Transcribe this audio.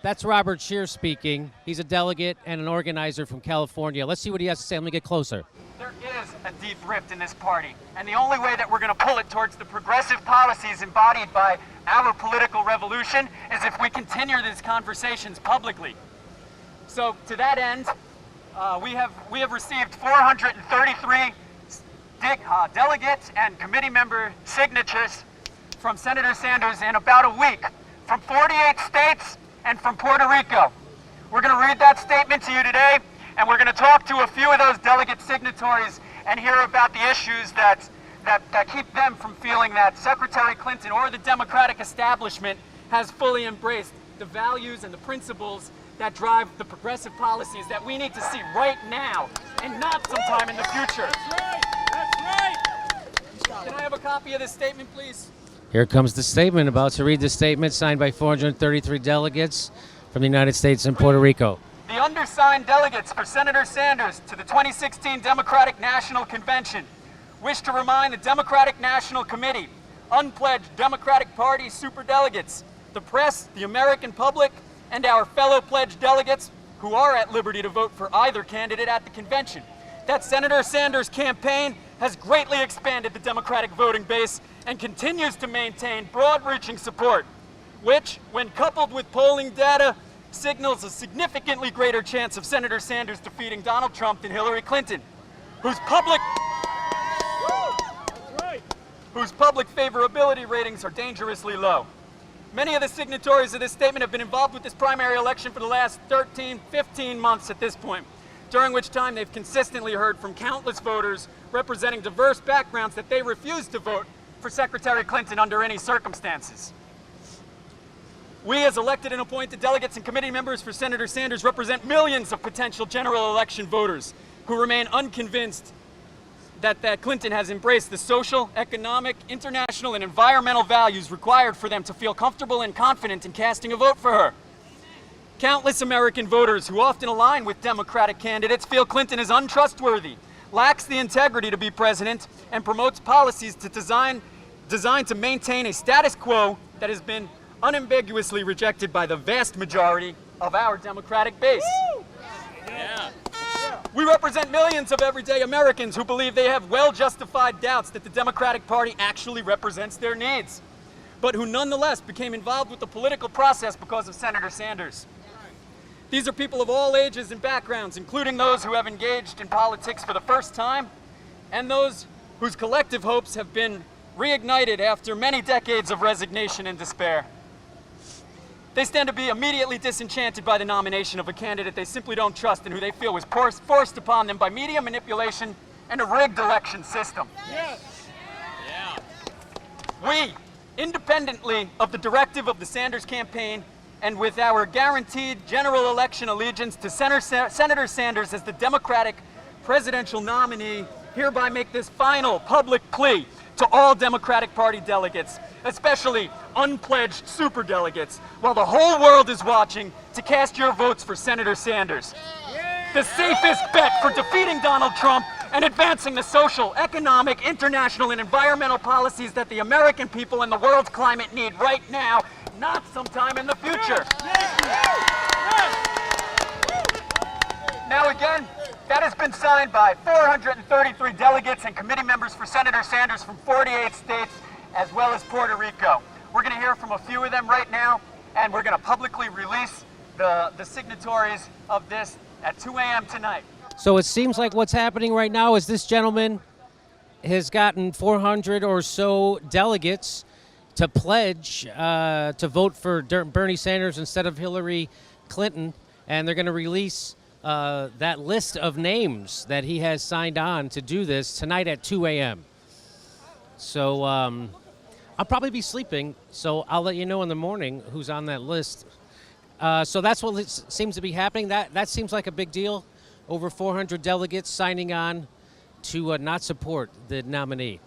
That's Robert Scheer speaking. He's a delegate and an organizer from California. Let's see what he has to say. Let me get closer. There is a deep rift in this party, and the only way that we're going to pull it towards the progressive policies embodied by our political revolution is if we continue these conversations publicly. So to that end, we have received 433 delegates and committee member signatures from Senator Sanders in about a week, from 48 states and from Puerto Rico. We're going to read that statement to you today, and we're going to talk to a few of those delegate signatories and hear about the issues that keep them from feeling that Secretary Clinton or the Democratic establishment has fully embraced the values and the principles that drive the progressive policies that we need to see right now and not sometime in the future. That's right. That's right. Can I have a copy of this statement, please? Here comes the statement. About to read the statement signed by 433 delegates from the United States and Puerto Rico. The undersigned delegates for Senator Sanders to the 2016 Democratic National Convention wish to remind the Democratic National Committee, unpledged Democratic Party superdelegates, the press, the American public, and our fellow pledged delegates who are at liberty to vote for either candidate at the convention, that Senator Sanders' campaign has greatly expanded the Democratic voting base and continues to maintain broad-reaching support, which, when coupled with polling data, signals a significantly greater chance of Senator Sanders defeating Donald Trump than Hillary Clinton, whose public favorability ratings are dangerously low. Many of the signatories of this statement have been involved with this primary election for the last 13, 15 months at this point, during which time they've consistently heard from countless voters representing diverse backgrounds that they refuse to vote for Secretary Clinton under any circumstances. We, as elected and appointed delegates and committee members for Senator Sanders, represent millions of potential general election voters who remain unconvinced that Clinton has embraced the social, economic, international, and environmental values required for them to feel comfortable and confident in casting a vote for her. Countless American voters who often align with Democratic candidates feel Clinton is untrustworthy, lacks the integrity to be president, and promotes policies designed to maintain a status quo that has been unambiguously rejected by the vast majority of our Democratic base. Yeah. We represent millions of everyday Americans who believe they have well-justified doubts that the Democratic Party actually represents their needs, but who nonetheless became involved with the political process because of Senator Sanders. These are people of all ages and backgrounds, including those who have engaged in politics for the first time, and those whose collective hopes have been reignited after many decades of resignation and despair. They stand to be immediately disenchanted by the nomination of a candidate they simply don't trust and who they feel was forced upon them by media manipulation and a rigged election system. Yes. Yeah. We, independently of the directive of the Sanders campaign and with our guaranteed general election allegiance to Senator Sanders as the Democratic presidential nominee, hereby make this final public plea to all Democratic Party delegates, especially unpledged superdelegates, while the whole world is watching, to cast your votes for Senator Sanders. The safest bet for defeating Donald Trump and advancing the social, economic, international, and environmental policies that the American people and the world's climate need right now, not sometime in the future. Now again, that has been signed by 433 delegates and committee members for Senator Sanders from 48 states, as well as Puerto Rico. We're going to hear from a few of them right now, and we're going to publicly release the signatories of this at 2 a.m. tonight. So it seems like what's happening right now is this gentleman has gotten 400 or so delegates to pledge to vote for Bernie Sanders instead of Hillary Clinton, and they're going to release that list of names that he has signed on to do this tonight at 2 a.m. So I'll probably be sleeping, so I'll let you know in the morning who's on that list. So that's what seems to be happening. That seems like a big deal. Over 400 delegates signing on to not support the nominee.